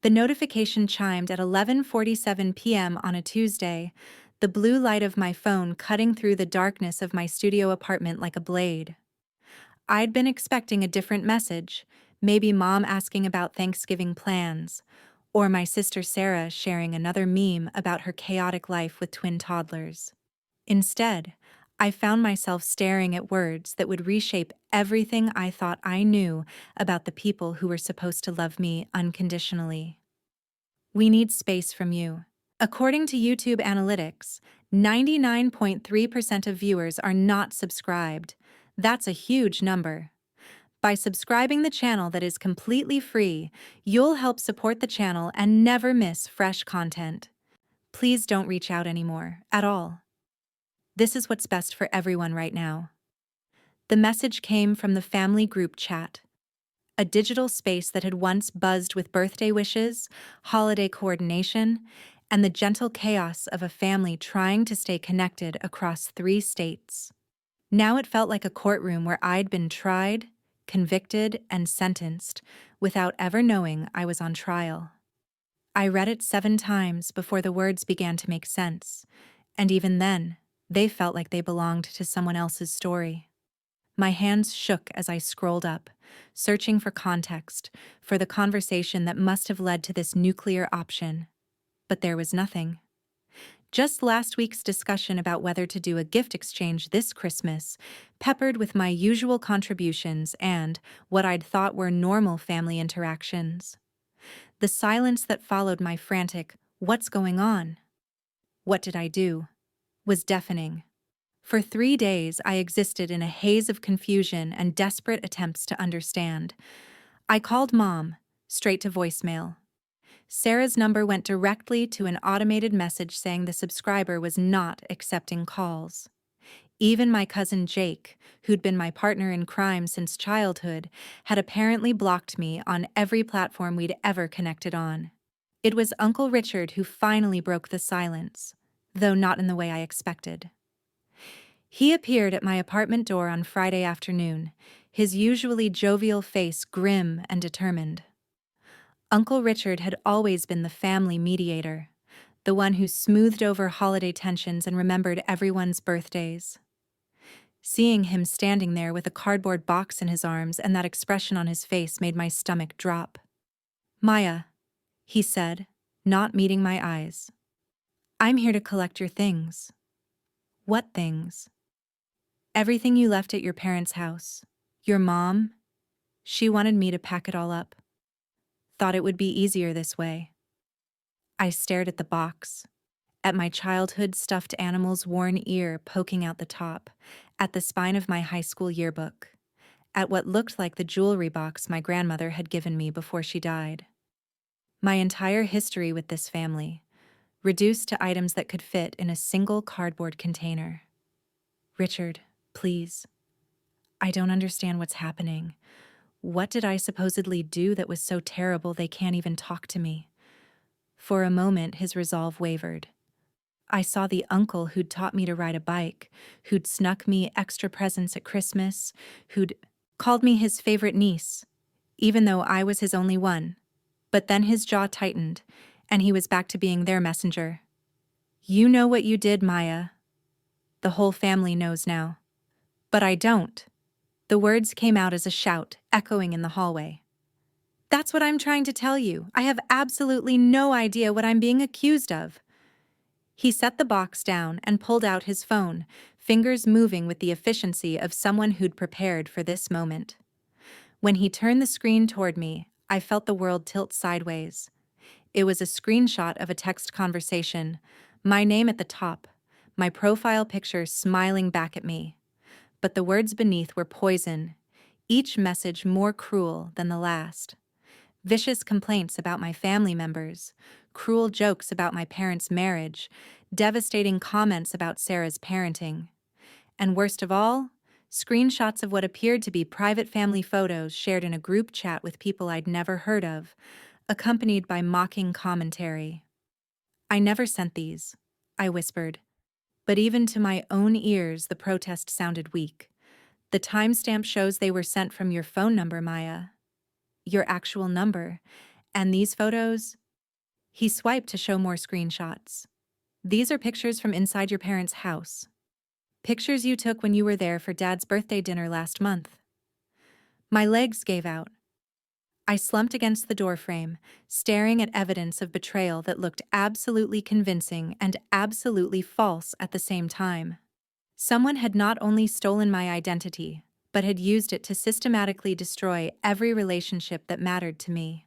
The notification chimed at 11:47 p.m. on a Tuesday, the blue light of my phone cutting through the darkness of my studio apartment like a blade. I'd been expecting a different message, maybe mom asking about Thanksgiving plans, or my sister Sarah sharing another meme about her chaotic life with twin toddlers. Instead, I found myself staring at words that would reshape everything I thought I knew about the people who were supposed to love me unconditionally. We need space from you. According to YouTube analytics, 99.3% of viewers are not subscribed. That's a huge number. By subscribing the channel that is completely free, you'll help support the channel and never miss fresh content. Please don't reach out anymore, at all. This is what's best for everyone right now. The message came from the family group chat, a digital space that had once buzzed with birthday wishes, holiday coordination, and the gentle chaos of a family trying to stay connected across 3 states. Now it felt like a courtroom where I'd been tried, convicted, and sentenced without ever knowing I was on trial. I read it 7 times before the words began to make sense, and even then, they felt like they belonged to someone else's story. My hands shook as I scrolled up, searching for context, for the conversation that must have led to this nuclear option. But there was nothing. Just last week's discussion about whether to do a gift exchange this Christmas, peppered with my usual contributions and what I'd thought were normal family interactions. The silence that followed my frantic, "What's going on? What did I do?" was deafening. For 3 days, I existed in a haze of confusion and desperate attempts to understand. I called Mom, straight to voicemail. Sarah's number went directly to an automated message saying the subscriber was not accepting calls. Even my cousin Jake, who'd been my partner in crime since childhood, had apparently blocked me on every platform we'd ever connected on. It was Uncle Richard who finally broke the silence, though not in the way I expected. He appeared at my apartment door on Friday afternoon, his usually jovial face grim and determined. Uncle Richard had always been the family mediator, the one who smoothed over holiday tensions and remembered everyone's birthdays. Seeing him standing there with a cardboard box in his arms and that expression on his face made my stomach drop. "Maya," he said, not meeting my eyes. "I'm here to collect your things." "What things?" "Everything you left at your parents' house. Your mom, she wanted me to pack it all up. Thought it would be easier this way." I stared at the box, at my childhood stuffed animal's worn ear poking out the top, at the spine of my high school yearbook, at what looked like the jewelry box my grandmother had given me before she died. My entire history with this family, reduced to items that could fit in a single cardboard container. "Richard, please. I don't understand what's happening. What did I supposedly do that was so terrible they can't even talk to me?" For a moment, his resolve wavered. I saw the uncle who'd taught me to ride a bike, who'd snuck me extra presents at Christmas, who'd called me his favorite niece, even though I was his only one. But then his jaw tightened, and he was back to being their messenger. "You know what you did, Maya. The whole family knows now." "But I don't." The words came out as a shout, echoing in the hallway. "That's what I'm trying to tell you. I have absolutely no idea what I'm being accused of." He set the box down and pulled out his phone, fingers moving with the efficiency of someone who'd prepared for this moment. When he turned the screen toward me, I felt the world tilt sideways. It was a screenshot of a text conversation, my name at the top, my profile picture smiling back at me. But the words beneath were poison, each message more cruel than the last. Vicious complaints about my family members, cruel jokes about my parents' marriage, devastating comments about Sarah's parenting. And worst of all, screenshots of what appeared to be private family photos shared in a group chat with people I'd never heard of, accompanied by mocking commentary. "I never sent these," I whispered. But even to my own ears, the protest sounded weak. "The timestamp shows they were sent from your phone number, Maya. Your actual number. And these photos? He swiped to show more screenshots. These are pictures from inside your parents' house. Pictures you took when you were there for Dad's birthday dinner last month. My legs gave out. I slumped against the doorframe, staring at evidence of betrayal that looked absolutely convincing and absolutely false at the same time. Someone had not only stolen my identity, but had used it to systematically destroy every relationship that mattered to me.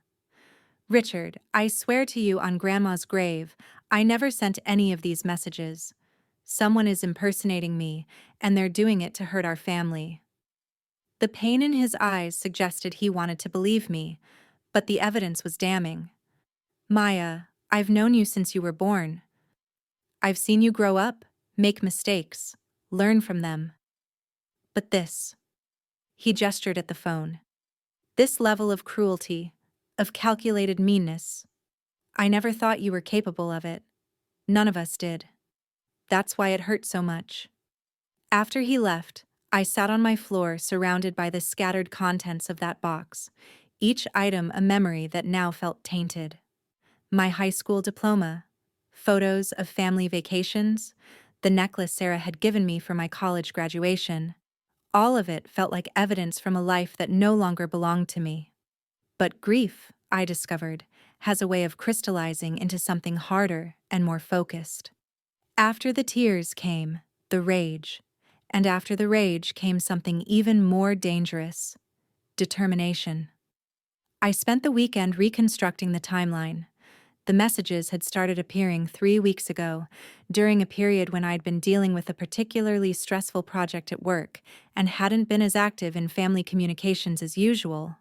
Richard, I swear to you on Grandma's grave, I never sent any of these messages. Someone is impersonating me, and they're doing it to hurt our family. The pain in his eyes suggested he wanted to believe me, but the evidence was damning. Maya, I've known you since you were born. I've seen you grow up, make mistakes, learn from them. But this. He gestured at the phone. This level of cruelty, of calculated meanness. I never thought you were capable of it. None of us did. That's why it hurt so much. After he left, I sat on my floor surrounded by the scattered contents of that box, each item a memory that now felt tainted. My high school diploma, photos of family vacations, the necklace Sarah had given me for my college graduation. All of it felt like evidence from a life that no longer belonged to me. But grief, I discovered, has a way of crystallizing into something harder and more focused. After the tears came the rage, and after the rage came something even more dangerous: determination. I spent the weekend reconstructing the timeline. The messages had started appearing 3 weeks ago, during a period when I'd been dealing with a particularly stressful project at work and hadn't been as active in family communications as usual.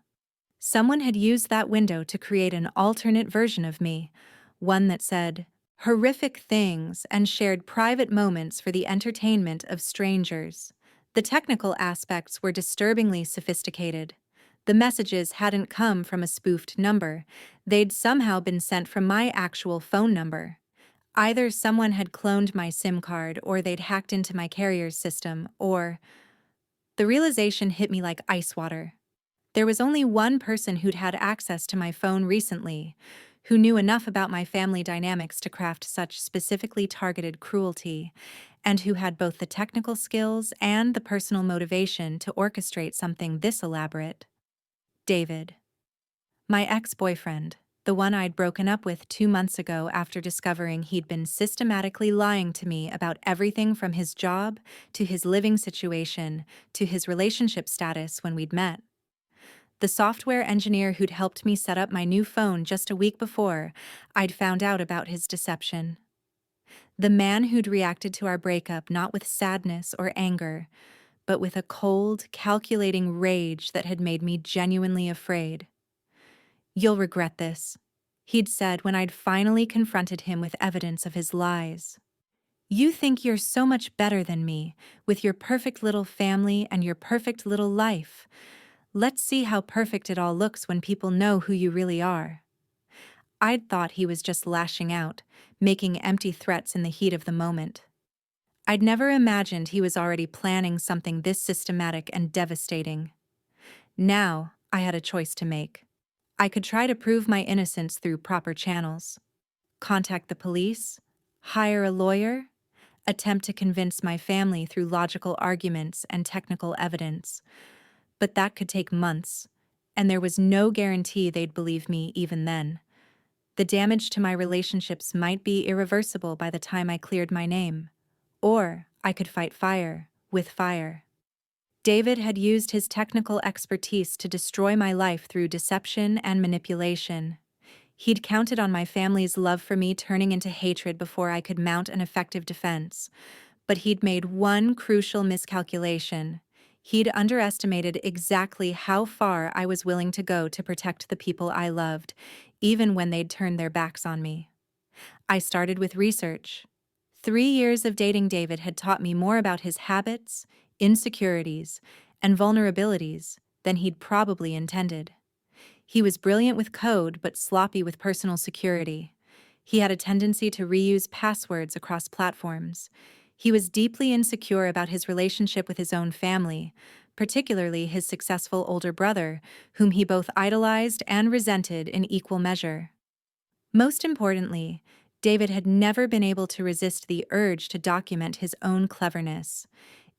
Someone had used that window to create an alternate version of me, one that said horrific things and shared private moments for the entertainment of strangers. The technical aspects were disturbingly sophisticated. The messages hadn't come from a spoofed number. They'd somehow been sent from my actual phone number. Either someone had cloned my SIM card or they'd hacked into my carrier's system, or... The realization hit me like ice water. There was only one person who'd had access to my phone recently, who knew enough about my family dynamics to craft such specifically targeted cruelty, and who had both the technical skills and the personal motivation to orchestrate something this elaborate. David. My ex-boyfriend, the one I'd broken up with 2 months ago after discovering he'd been systematically lying to me about everything from his job to his living situation to his relationship status when we'd met. The software engineer who'd helped me set up my new phone just a week before, I'd found out about his deception. The man who'd reacted to our breakup not with sadness or anger, but with a cold, calculating rage that had made me genuinely afraid. "You'll regret this," he'd said when I'd finally confronted him with evidence of his lies. "You think you're so much better than me, with your perfect little family and your perfect little life. Let's see how perfect it all looks when people know who you really are." I'd thought he was just lashing out, making empty threats in the heat of the moment. I'd never imagined he was already planning something this systematic and devastating. Now, I had a choice to make. I could try to prove my innocence through proper channels. Contact the police, hire a lawyer, attempt to convince my family through logical arguments and technical evidence. But that could take months, and there was no guarantee they'd believe me even then. The damage to my relationships might be irreversible by the time I cleared my name. Or I could fight fire with fire. David had used his technical expertise to destroy my life through deception and manipulation. He'd counted on my family's love for me turning into hatred before I could mount an effective defense. But he'd made one crucial miscalculation. He'd underestimated exactly how far I was willing to go to protect the people I loved, even when they'd turned their backs on me. I started with research. 3 years of dating David had taught me more about his habits, insecurities, and vulnerabilities than he'd probably intended. He was brilliant with code but sloppy with personal security. He had a tendency to reuse passwords across platforms. He was deeply insecure about his relationship with his own family, particularly his successful older brother, whom he both idolized and resented in equal measure. Most importantly, David had never been able to resist the urge to document his own cleverness.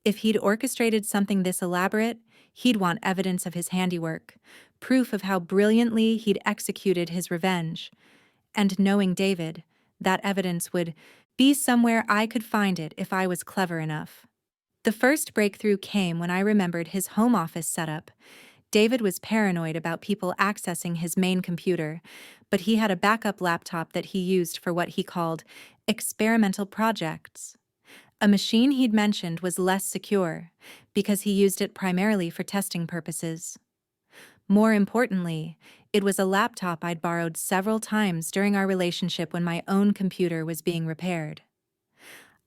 If he'd orchestrated something this elaborate, he'd want evidence of his handiwork, proof of how brilliantly he'd executed his revenge. And knowing David, that evidence would be somewhere I could find it if I was clever enough. The first breakthrough came when I remembered his home office setup. David was paranoid about people accessing his main computer, but he had a backup laptop that he used for what he called experimental projects. A machine he'd mentioned was less secure, because he used it primarily for testing purposes. More importantly, it was a laptop I'd borrowed several times during our relationship when my own computer was being repaired.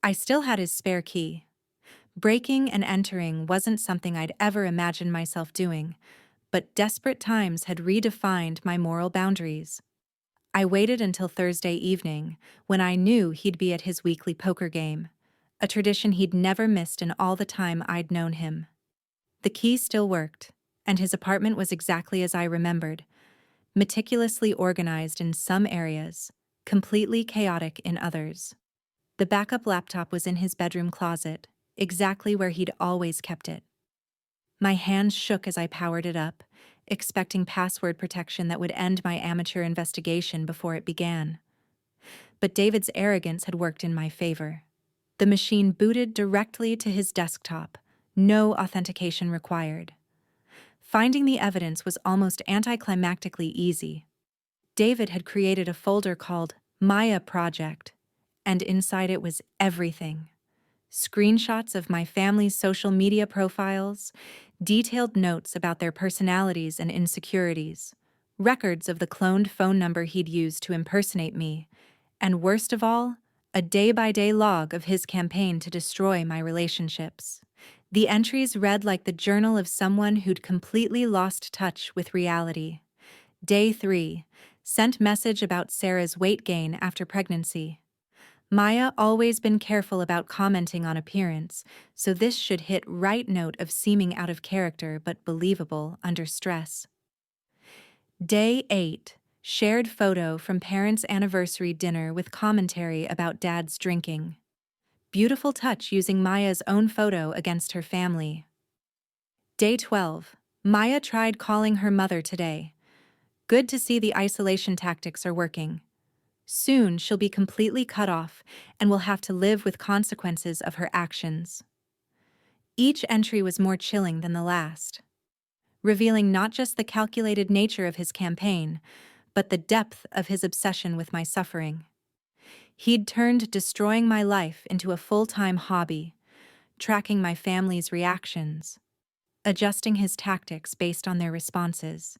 I still had his spare key. Breaking and entering wasn't something I'd ever imagined myself doing, but desperate times had redefined my moral boundaries. I waited until Thursday evening, when I knew he'd be at his weekly poker game, a tradition he'd never missed in all the time I'd known him. The key still worked, and his apartment was exactly as I remembered, meticulously organized in some areas, completely chaotic in others. The backup laptop was in his bedroom closet, exactly where he'd always kept it. My hands shook as I powered it up, expecting password protection that would end my amateur investigation before it began. But David's arrogance had worked in my favor. The machine booted directly to his desktop, no authentication required. Finding the evidence was almost anticlimactically easy. David had created a folder called Maya Project, and inside it was everything. Screenshots of my family's social media profiles, detailed notes about their personalities and insecurities, records of the cloned phone number he'd used to impersonate me, and worst of all, a day-by-day log of his campaign to destroy my relationships. The entries read like the journal of someone who'd completely lost touch with reality. Day 3. Sent message about Sarah's weight gain after pregnancy. Maya always been careful about commenting on appearance, so this should hit right note of seeming out of character but believable under stress. Day 8. Shared photo from parents' anniversary dinner with commentary about dad's drinking. Beautiful touch using Maya's own photo against her family. Day 12. Maya tried calling her mother today. Good to see the isolation tactics are working. Soon she'll be completely cut off and will have to live with consequences of her actions. Each entry was more chilling than the last, revealing not just the calculated nature of his campaign, but the depth of his obsession with my suffering. He'd turned destroying my life into a full-time hobby, tracking my family's reactions, adjusting his tactics based on their responses,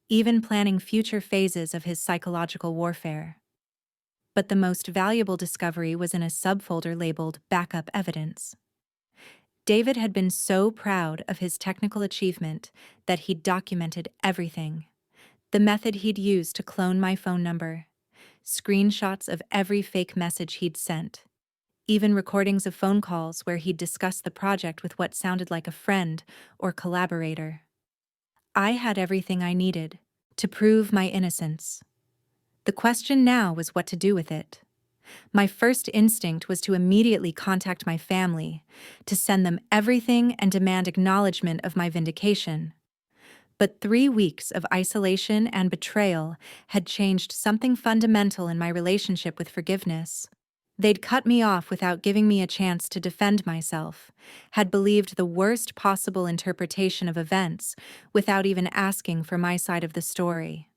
even planning future phases of his psychological warfare. But the most valuable discovery was in a subfolder labeled Backup Evidence. David had been so proud of his technical achievement that he'd documented everything. The method he'd used to clone my phone number, screenshots of every fake message he'd sent, even recordings of phone calls where he'd discussed the project with what sounded like a friend or collaborator. I had everything I needed to prove my innocence. The question now was what to do with it. My first instinct was to immediately contact my family, to send them everything and demand acknowledgement of my vindication. But 3 weeks of isolation and betrayal had changed something fundamental in my relationship with forgiveness. They'd cut me off without giving me a chance to defend myself, had believed the worst possible interpretation of events without even asking for my side of the story.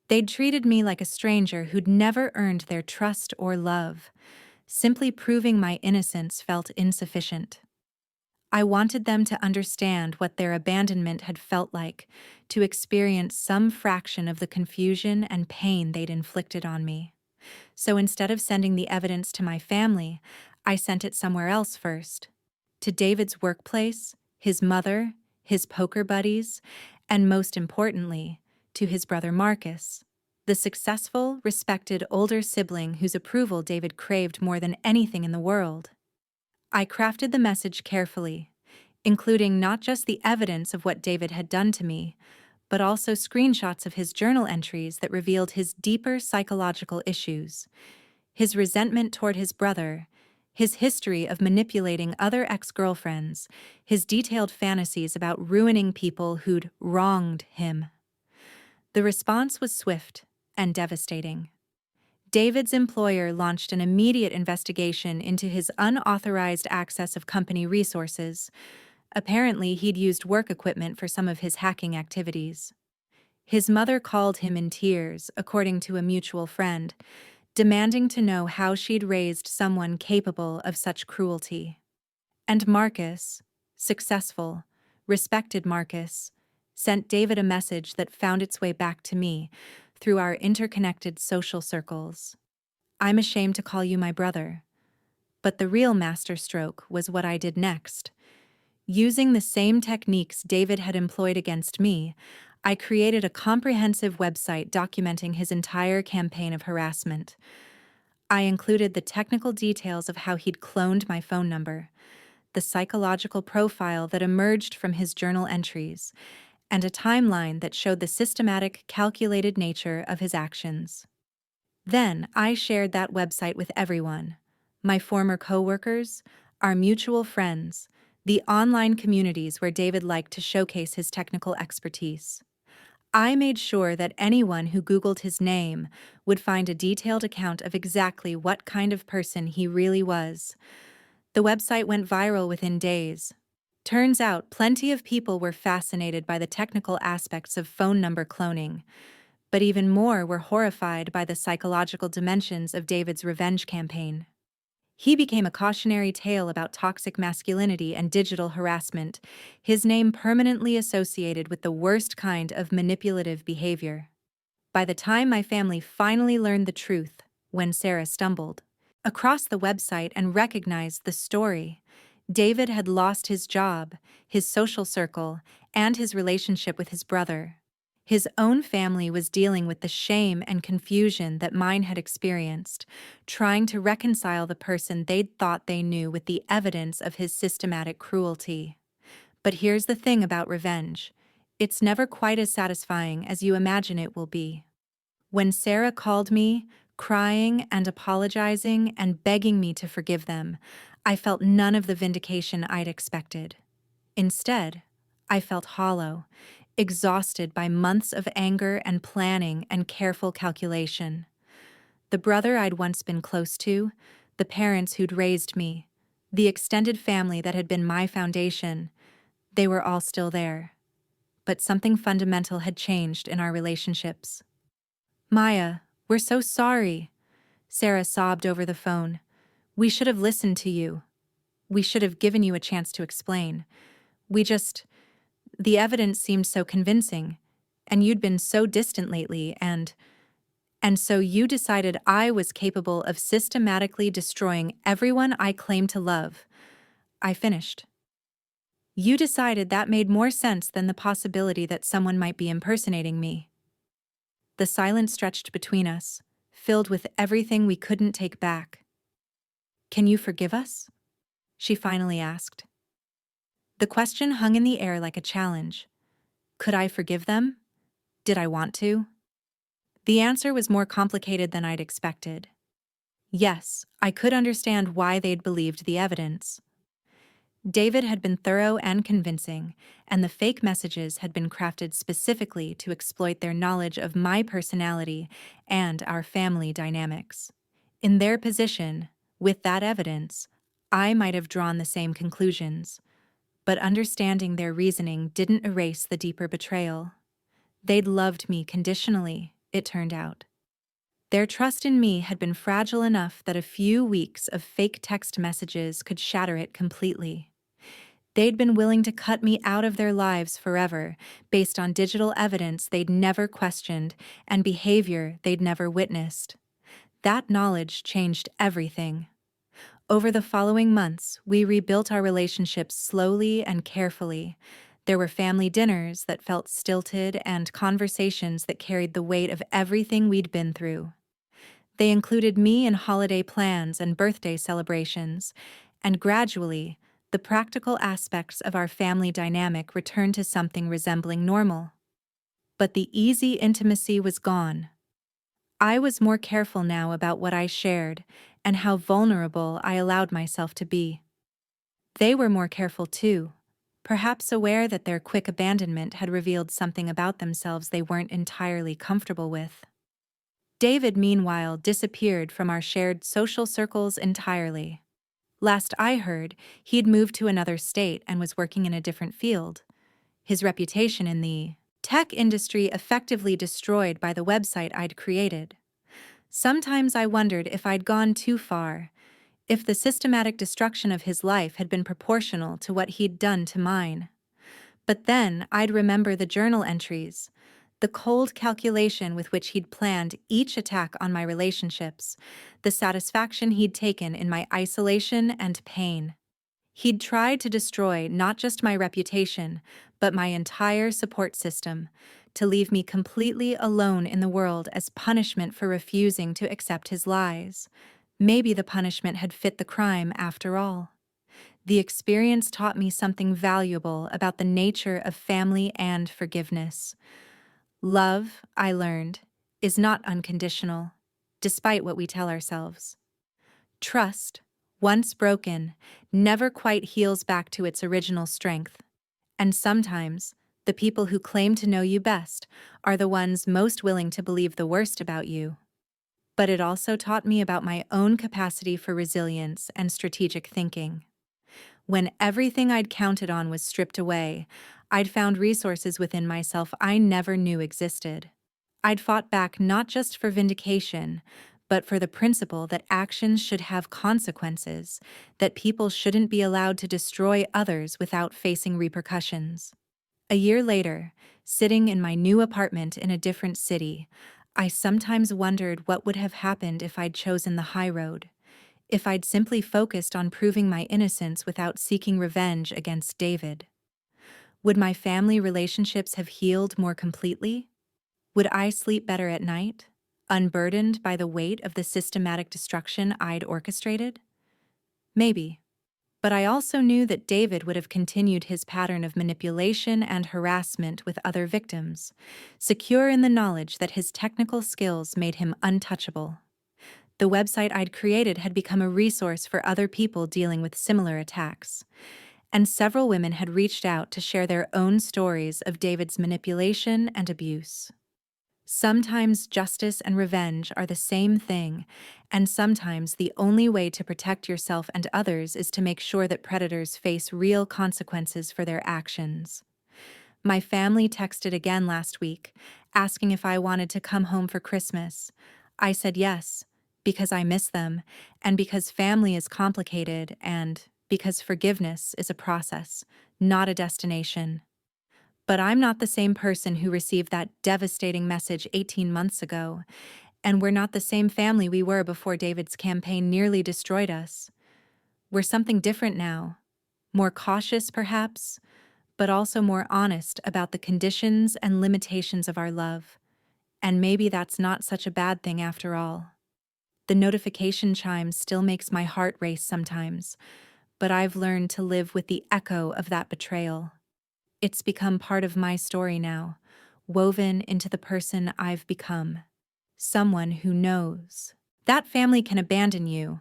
They'd treated me like a stranger who'd never earned their trust or love. Simply proving my innocence felt insufficient. I wanted them to understand what their abandonment had felt like, to experience some fraction of the confusion and pain they'd inflicted on me. So instead of sending the evidence to my family, I sent it somewhere else first. To David's workplace, his mother, his poker buddies, and most importantly, to his brother Marcus, the successful, respected older sibling whose approval David craved more than anything in the world. I crafted the message carefully, including not just the evidence of what David had done to me, but also screenshots of his journal entries that revealed his deeper psychological issues, his resentment toward his brother, his history of manipulating other ex-girlfriends, his detailed fantasies about ruining people who'd wronged him. The response was swift and devastating. David's employer launched an immediate investigation into his unauthorized access of company resources. Apparently, he'd used work equipment for some of his hacking activities. His mother called him in tears, according to a mutual friend, demanding to know how she'd raised someone capable of such cruelty. And Marcus, successful, respected Marcus, sent David a message that found its way back to me through our interconnected social circles. "I'm ashamed to call you my brother." But the real masterstroke was what I did next. Using the same techniques David had employed against me, I created a comprehensive website documenting his entire campaign of harassment. I included the technical details of how he'd cloned my phone number, the psychological profile that emerged from his journal entries, and a timeline that showed the systematic, calculated nature of his actions. Then I shared that website with everyone: my former coworkers, our mutual friends, the online communities where David liked to showcase his technical expertise. I made sure that anyone who Googled his name would find a detailed account of exactly what kind of person he really was. The website went viral within days. Turns out plenty of people were fascinated by the technical aspects of phone number cloning, but even more were horrified by the psychological dimensions of David's revenge campaign. He became a cautionary tale about toxic masculinity and digital harassment, his name permanently associated with the worst kind of manipulative behavior. By the time my family finally learned the truth, when Sarah stumbled across the website and recognized the story, David had lost his job, his social circle, and his relationship with his brother. His own family was dealing with the shame and confusion that mine had experienced, trying to reconcile the person they'd thought they knew with the evidence of his systematic cruelty. But here's the thing about revenge: it's never quite as satisfying as you imagine it will be. When Sarah called me, crying and apologizing and begging me to forgive them, I felt none of the vindication I'd expected. Instead, I felt hollow, exhausted by months of anger and planning and careful calculation. The brother I'd once been close to, the parents who'd raised me, the extended family that had been my foundation, they were all still there. But something fundamental had changed in our relationships. "Maya, we're so sorry," Sarah sobbed over the phone. "We should have listened to you. We should have given you a chance to explain. The evidence seemed so convincing, and you'd been so distant lately, and so you decided I was capable of systematically destroying everyone I claimed to love." I finished. "You decided that made more sense than the possibility that someone might be impersonating me." The silence stretched between us, filled with everything we couldn't take back. "Can you forgive us?" she finally asked. The question hung in the air like a challenge. Could I forgive them? Did I want to? The answer was more complicated than I'd expected. Yes, I could understand why they'd believed the evidence. David had been thorough and convincing, and the fake messages had been crafted specifically to exploit their knowledge of my personality and our family dynamics. In their position, with that evidence, I might have drawn the same conclusions, but understanding their reasoning didn't erase the deeper betrayal. They'd loved me conditionally, it turned out. Their trust in me had been fragile enough that a few weeks of fake text messages could shatter it completely. They'd been willing to cut me out of their lives forever, based on digital evidence they'd never questioned and behavior they'd never witnessed. That knowledge changed everything. Over the following months, we rebuilt our relationships slowly and carefully. There were family dinners that felt stilted and conversations that carried the weight of everything we'd been through. They included me in holiday plans and birthday celebrations, and gradually, The practical aspects of our family dynamic returned to something resembling normal. But the easy intimacy was gone. I was more careful now about what I shared and how vulnerable I allowed myself to be. They were more careful too, perhaps aware that their quick abandonment had revealed something about themselves they weren't entirely comfortable with. David, meanwhile, disappeared from our shared social circles entirely. Last I heard, he'd moved to another state and was working in a different field. His reputation in the tech industry effectively destroyed by the website I'd created. Sometimes I wondered if I'd gone too far, if the systematic destruction of his life had been proportional to what he'd done to mine. But then I'd remember the journal entries, the cold calculation with which he'd planned each attack on my relationships, the satisfaction he'd taken in my isolation and pain. He'd tried to destroy not just my reputation, but my entire support system, to leave me completely alone in the world as punishment for refusing to accept his lies. Maybe the punishment had fit the crime after all. The experience taught me something valuable about the nature of family and forgiveness. Love, I learned, is not unconditional, despite what we tell ourselves. Trust, once broken, never quite heals back to its original strength. And sometimes, the people who claim to know you best are the ones most willing to believe the worst about you. But it also taught me about my own capacity for resilience and strategic thinking. When everything I'd counted on was stripped away, I'd found resources within myself I never knew existed. I'd fought back not just for vindication, but for the principle that actions should have consequences, that people shouldn't be allowed to destroy others without facing repercussions. A year later, sitting in my new apartment in a different city, I sometimes wondered what would have happened if I'd chosen the high road. If I'd simply focused on proving my innocence without seeking revenge against David. Would my family relationships have healed more completely? Would I sleep better at night, unburdened by the weight of the systematic destruction I'd orchestrated? Maybe. But I also knew that David would have continued his pattern of manipulation and harassment with other victims, secure in the knowledge that his technical skills made him untouchable. The website I'd created had become a resource for other people dealing with similar attacks, and several women had reached out to share their own stories of David's manipulation and abuse. Sometimes justice and revenge are the same thing, and sometimes the only way to protect yourself and others is to make sure that predators face real consequences for their actions. My family texted again last week, asking if I wanted to come home for Christmas. I said yes, because I miss them, and because family is complicated, and because forgiveness is a process, not a destination. But I'm not the same person who received that devastating message 18 months ago, and we're not the same family we were before David's campaign nearly destroyed us. We're something different now, more cautious perhaps, but also more honest about the conditions and limitations of our love. And maybe that's not such a bad thing after all. The notification chime still makes my heart race sometimes, but I've learned to live with the echo of that betrayal. It's become part of my story now, woven into the person I've become. Someone who knows. That family can abandon you,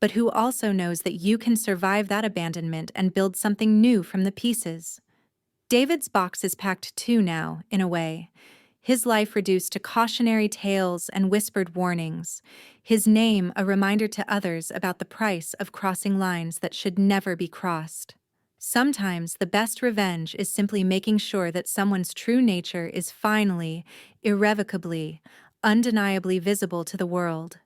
but who also knows that you can survive that abandonment and build something new from the pieces. David's box is packed too now, in a way. His life reduced to cautionary tales and whispered warnings. His name a reminder to others about the price of crossing lines that should never be crossed. Sometimes the best revenge is simply making sure that someone's true nature is finally, irrevocably, undeniably visible to the world.